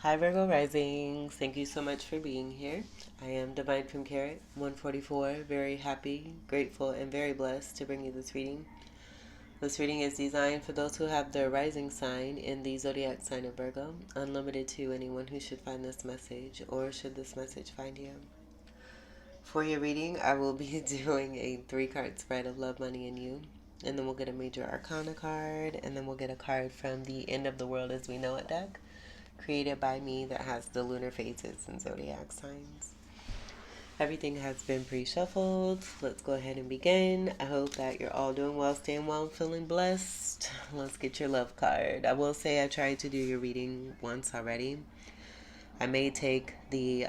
Hi Virgo Rising, thank you so much for being here. I am Divine from Carrot 144, very happy, grateful, and very blessed to bring you this reading. This reading is designed for those who have their rising sign in the zodiac sign of Virgo, unlimited to anyone who should find this message or should this message find you. For your reading, I will be doing a 3-card spread of love, money, and you. And then we'll get a major arcana card, and then we'll get a card from the End of the World as We Know It deck, created by me, that has the lunar phases and zodiac signs. Everything has been pre-shuffled. Let's go ahead and begin. I hope that you're all doing well, staying well, feeling blessed. Let's get your love card. I will say I tried to do your reading once already. I may take the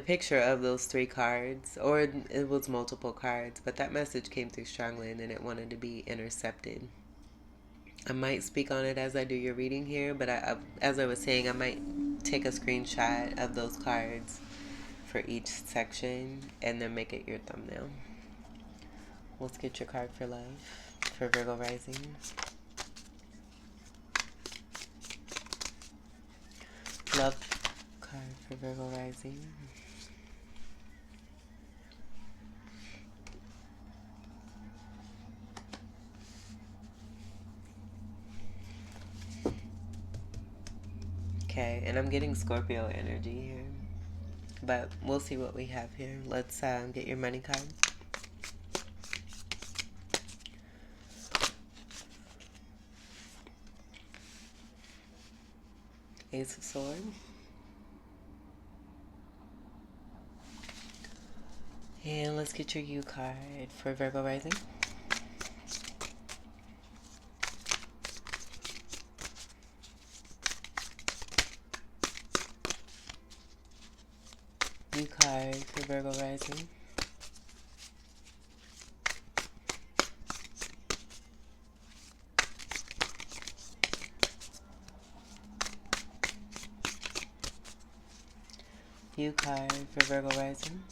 picture of those 3 cards, or it was multiple cards, but that message came through strongly and then it wanted to be intercepted. I might speak on it as I do your reading here, but as I was saying, I might take a screenshot of those cards for each section and then make it your thumbnail. Let's get your card for love for Virgo Rising. Love card for Virgo Rising. Okay, and I'm getting Scorpio energy here, but we'll see what we have here. Let's get your money card. Ace of Swords. And let's get your U card for Virgo Rising. U card for Virgo Rising. U card for Virgo Rising.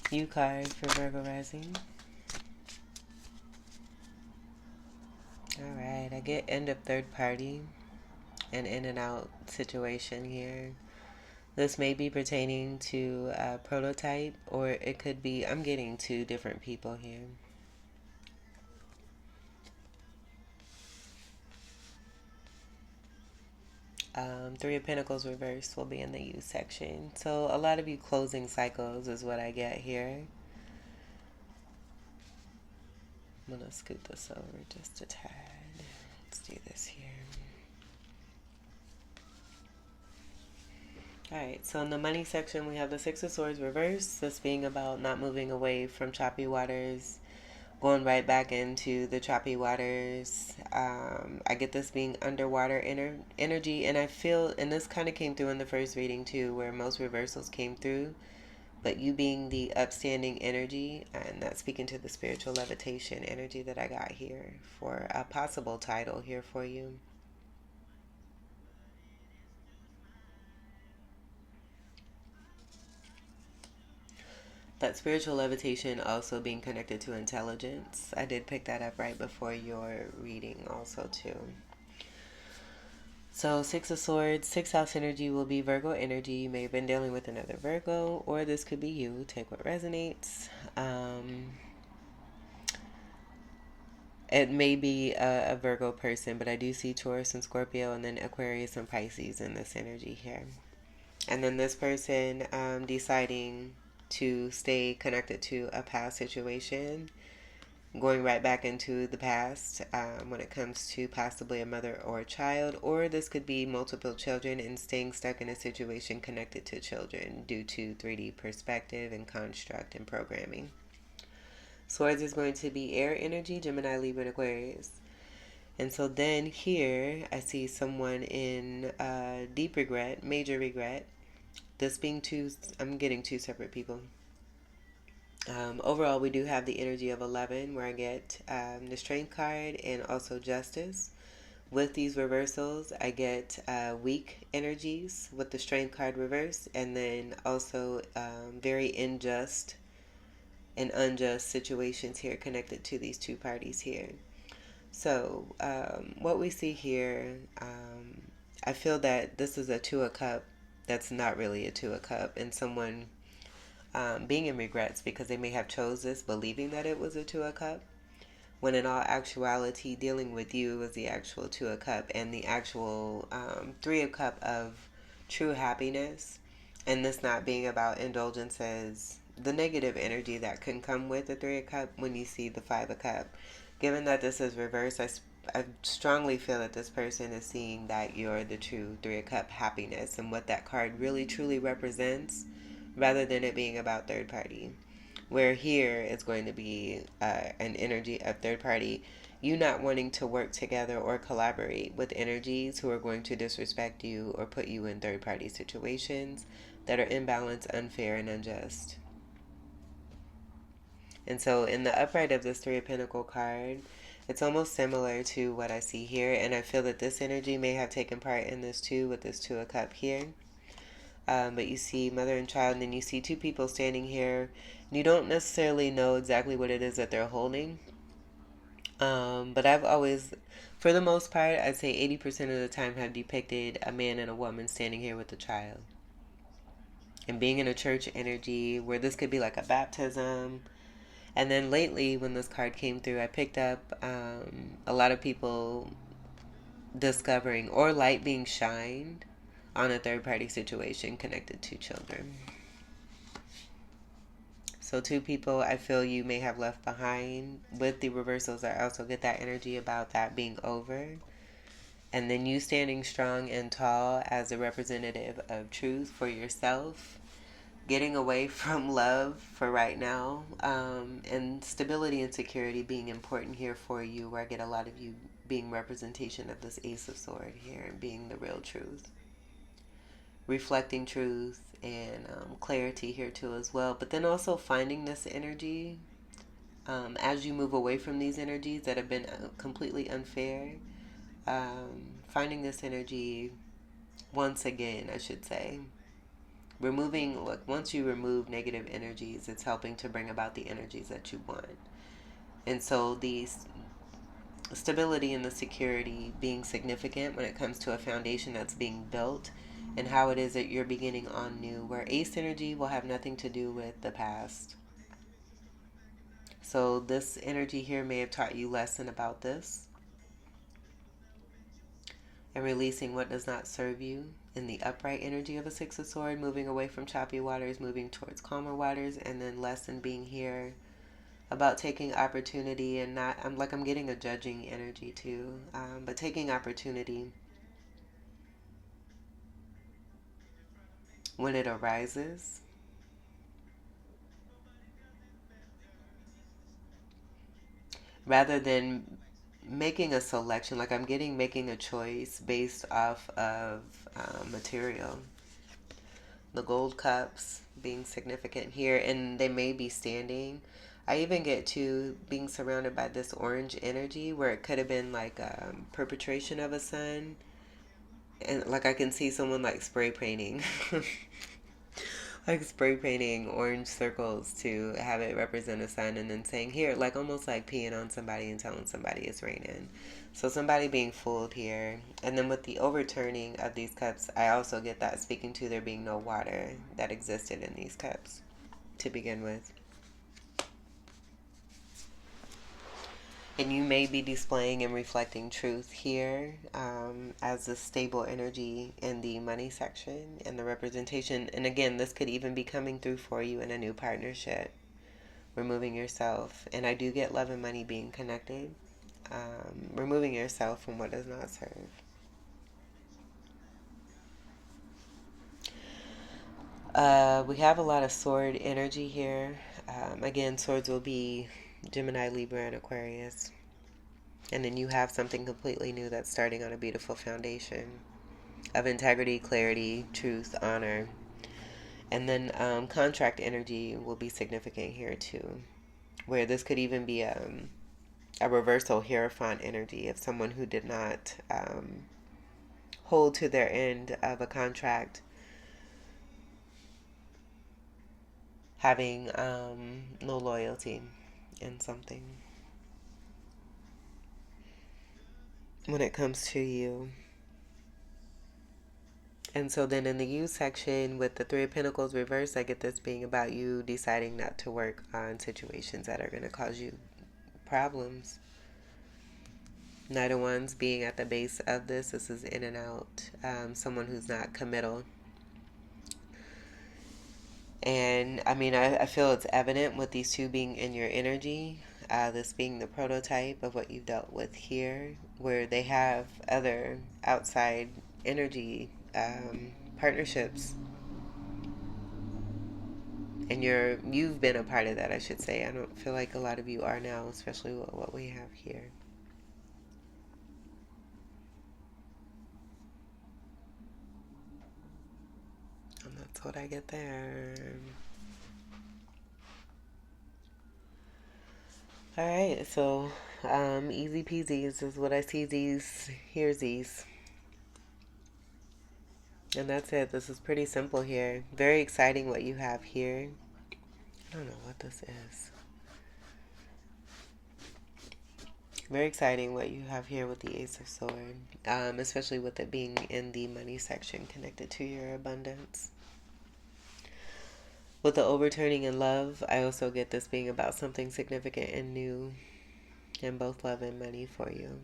U card for Virgo Rising. Alright, I get end of third party and in and out situation here. This may be pertaining to a prototype, or it could be, I'm getting 2 different people here. 3 of Pentacles reversed will be in the U section. So a lot of you closing cycles is what I get here. I'm going to scoot this over just a tad. Let's do this here. Alright, so in the money section, we have the 6 of Swords reversed. This being about not moving away from choppy waters, going right back into the choppy waters. I get this being underwater energy, and I feel, and this kind of came through in the first reading too, where most reversals came through, but you being the upstanding energy, and that's speaking to the spiritual levitation energy that I got here for a possible title here for you. That spiritual levitation also being connected to intelligence. I did pick that up right before your reading also too. So 6 of Swords, 6th house energy will be Virgo energy. You may have been dealing with another Virgo, or this could be you. Take what resonates. It may be a Virgo person, but I do see Taurus and Scorpio, and then Aquarius and Pisces in this energy here. And then this person deciding to stay connected to a past situation, going right back into the past when it comes to possibly a mother or a child, or this could be multiple children and staying stuck in a situation connected to children due to 3D perspective and construct and programming. Swords is going to be air energy, Gemini, Libra, and Aquarius. And so then here I see someone in deep regret, major regret. This being 2, I'm getting 2 separate people. Overall, we do have the energy of 11, where I get the Strength card and also Justice. With these reversals, I get weak energies with the Strength card reverse, and then also very unjust and unjust situations here connected to these two parties here. So, what we see here, I feel that this is a Two of Cup that's not really a Two of Cup, and someone being in regrets because they may have chose this believing that it was a Two of Cup, when in all actuality, dealing with you was the actual Two of Cup and the actual Three of Cup of true happiness, and this not being about indulgences, the negative energy that can come with the Three of Cup when you see the Five of Cup. Given that this is reversed, I strongly feel that this person is seeing that you're the true Three of Cup happiness and what that card really truly represents, rather than it being about third party. Where here it's going to be an energy of third party, you not wanting to work together or collaborate with energies who are going to disrespect you or put you in third party situations that are imbalanced, unfair, and unjust. And so in the upright of this Three of Pentacle card, it's almost similar to what I see here. And I feel that this energy may have taken part in this too, with this Two of Cup here. But you see mother and child, and then you see two people standing here. And you don't necessarily know exactly what it is that they're holding. But I've always, for the most part, I'd say 80% of the time have depicted a man and a woman standing here with a child. And being in a church energy where this could be like a baptism. And then lately, when this card came through, I picked up a lot of people discovering or light being shined on a third party situation connected to children. So two people I feel you may have left behind. With the reversals, I also get that energy about that being over. And then you standing strong and tall as a representative of truth for yourself, getting away from love for right now, and stability and security being important here for you, where I get a lot of you being representation of this Ace of Sword here and being the real truth. Reflecting truth and clarity here too as well. But then also finding this energy as you move away from these energies that have been completely unfair. Finding this energy once again, I should say. Removing, look, once you remove negative energies, it's helping to bring about the energies that you want. And so the stability and the security being significant when it comes to a foundation that's being built, and how it is that you're beginning on new, where Ace energy will have nothing to do with the past. So this energy here may have taught you lesson about this, and releasing what does not serve you in the upright energy of a Six of Swords, moving away from choppy waters, moving towards calmer waters, and then lesson being here about taking opportunity and not, I'm getting a judging energy too, but taking opportunity when it arises, rather than making a selection. Like I'm getting making a choice based off of material. The gold cups being significant here, and they may be standing. I even get to being surrounded by this orange energy where it could have been like perpetration of a sun, and like I can see someone like spray painting like spray painting orange circles to have it represent a sun, and then saying here, like almost like peeing on somebody and telling somebody it's raining. So somebody being fooled here. And then with the overturning of these cups, I also get that speaking to there being no water that existed in these cups to begin with. And you may be displaying and reflecting truth here as a stable energy in the money section and the representation. And again, this could even be coming through for you in a new partnership, removing yourself. And I do get love and money being connected, removing yourself from what does not serve. We have a lot of sword energy here. Again, swords will be Gemini, Libra, and Aquarius. And then you have something completely new that's starting on a beautiful foundation of integrity, clarity, truth, honor. And then contract energy will be significant here too, where this could even be a reversal Hierophant energy of someone who did not hold to their end of a contract, having no loyalty in something when it comes to you. And so then in the you section with the Three of Pentacles reversed, I get this being about you deciding not to work on situations that are going to cause you problems. Knight of Wands being at the base of this. This is in and out. Someone who's not committal. And I mean, I feel it's evident with these two being in your energy. This being the prototype of what you've dealt with here, where they have other outside energy partnerships, and you've been a part of that, I should say. I don't feel like a lot of you are now, especially with what we have here. And that's what I get there. All right, so easy peasy is just what I see these, here's these. And that's it. This is pretty simple here. Very exciting what you have here. I don't know what this is. Very exciting what you have here with the Ace of Swords, especially with it being in the money section connected to your abundance. With the overturning in love, I also get this being about something significant and new in both love and money for you.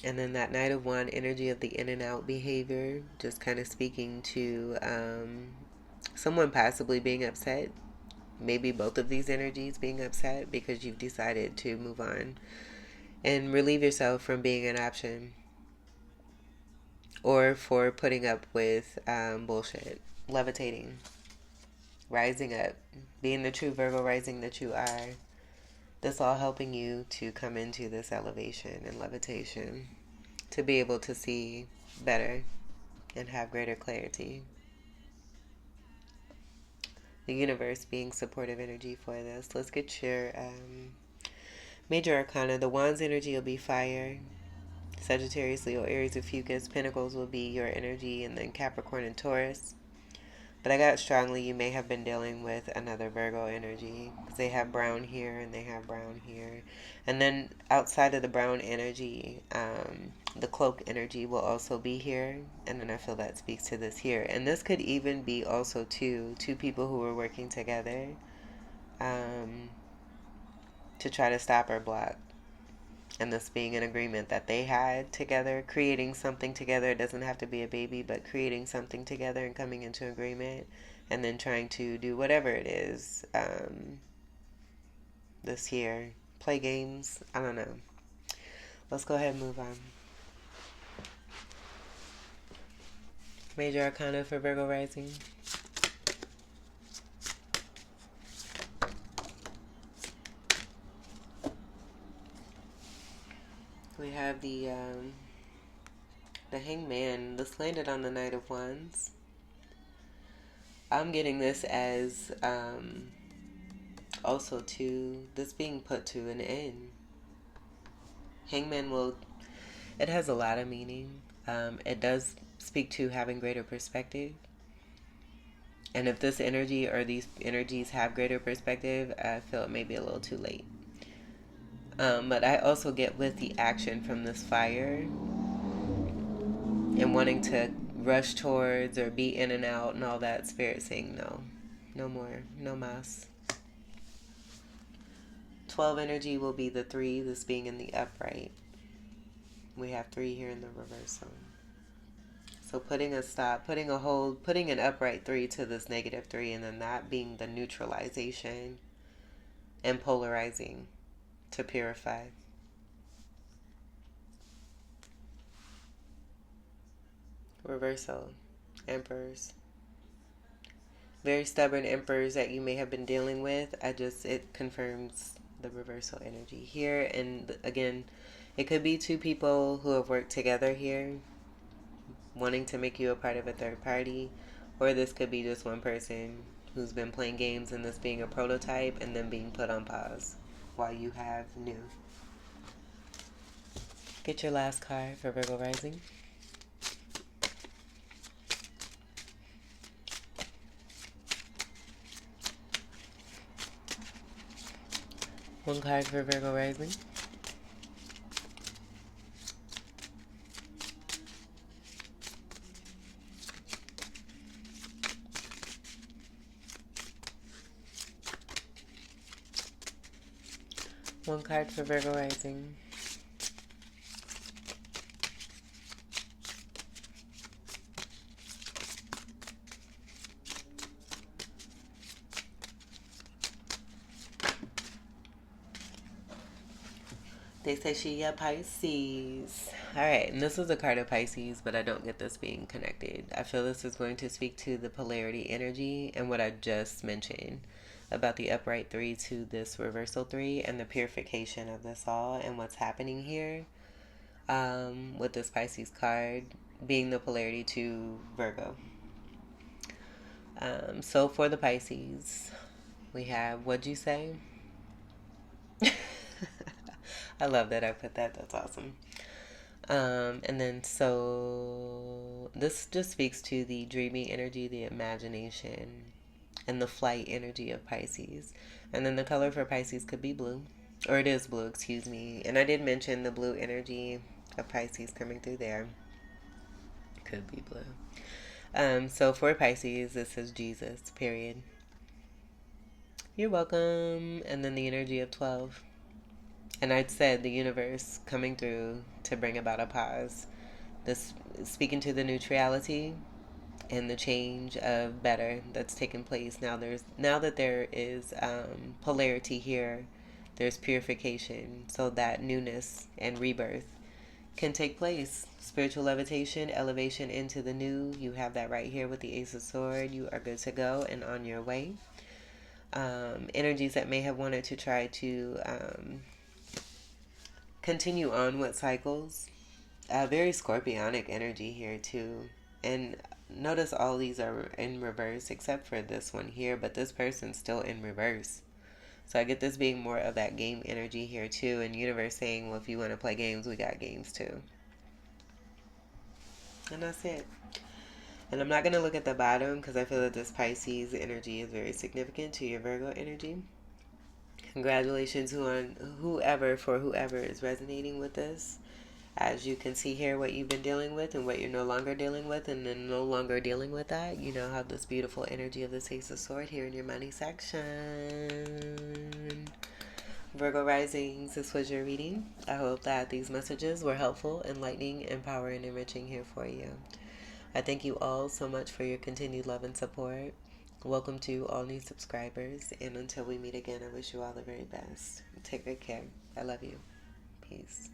And then that Knight of Wands energy of the in and out behavior, just kind of speaking to someone possibly being upset. Maybe both of these energies being upset because you've decided to move on and relieve yourself from being an option, or for putting up with bullshit. Levitating, rising up, being the true Virgo rising that you are. This all helping you to come into this elevation and levitation, to be able to see better and have greater clarity. The universe being supportive energy for this. Let's get your major arcana. The Wands energy will be fire. Sagittarius, Leo, Aries, and Fucus. Pentacles will be your energy, and then Capricorn and Taurus. But I got strongly you may have been dealing with another Virgo energy, because they have brown here and they have brown here. And then outside of the brown energy, the cloak energy will also be here. And then I feel that speaks to this here. And this could even be also two people who were working together to try to stop or block. And this being an agreement that they had together, creating something together. It doesn't have to be a baby, but creating something together and coming into agreement, and then trying to do whatever it is this year. Play games. I don't know. Let's go ahead and move on. Major arcana for Virgo rising. We have the Hangman. This landed on the Knight of Wands. I'm getting this as also to this being put to an end. Hangman will, it has a lot of meaning. It does speak to having greater perspective. And if this energy or these energies have greater perspective, I feel it may be a little too late. But I also get with the action from this fire and wanting to rush towards or be in and out and all that, spirit saying no. No more. No mas. 12 energy will be the 3, this being in the upright. We have 3 here in the reversal. So putting a stop, putting a hold, putting an upright 3 to this negative 3, and then that being the neutralization and polarizing to purify. Reversal. Emperors. Very stubborn emperors that you may have been dealing with. It confirms the reversal energy here. And again, it could be 2 people who have worked together here. wanting to make you a part of a third party, or this could be just one person who's been playing games and this being a prototype and then being put on pause while you have new. Get your last card for Virgo rising. One card for Virgo rising. One card for Virgo rising. They say she a Pisces. Alright, and this is a card of Pisces, but I don't get this being connected. I feel this is going to speak to the polarity energy and what I just mentioned about the upright 3 to this reversal 3 and the purification of this all and what's happening here with this Pisces card being the polarity to Virgo. So for the Pisces, we have, what'd you say? I love that I put that. That's awesome. And then so this just speaks to the dreaming energy, the imagination, and the flight energy of Pisces. And then the color for Pisces could be blue, or it is blue, excuse me. And I did mention the blue energy of Pisces coming through there. Could be blue. So for Pisces, this is Jesus, period. You're welcome. And then the energy of 12. And I'd said the universe coming through to bring about a pause. This speaking to the neutrality and the change of better that's taken place. Now that there is polarity here, there's purification, so that newness and rebirth can take place. Spiritual levitation, elevation into the new. You have that right here with the Ace of Swords. You are good to go and on your way. Energies that may have wanted to try to continue on with cycles. Very scorpionic energy here too. And notice all these are in reverse except for this one here, but this person's still in reverse. So I get this being more of that game energy here too, and universe saying, well, if you want to play games, we got games too. And that's it. And I'm not going to look at the bottom because I feel that this Pisces energy is very significant to your Virgo energy. Congratulations whoever is resonating with this. As you can see here, what you've been dealing with and what you're no longer dealing with, and then no longer dealing with that, you now have this beautiful energy of the Ace of Swords here in your money section. Virgo risings, this was your reading. I hope that these messages were helpful, enlightening, empowering, enriching here for you. I thank you all so much for your continued love and support. Welcome to all new subscribers, and until we meet again, I wish you all the very best. Take good care. I love you. Peace.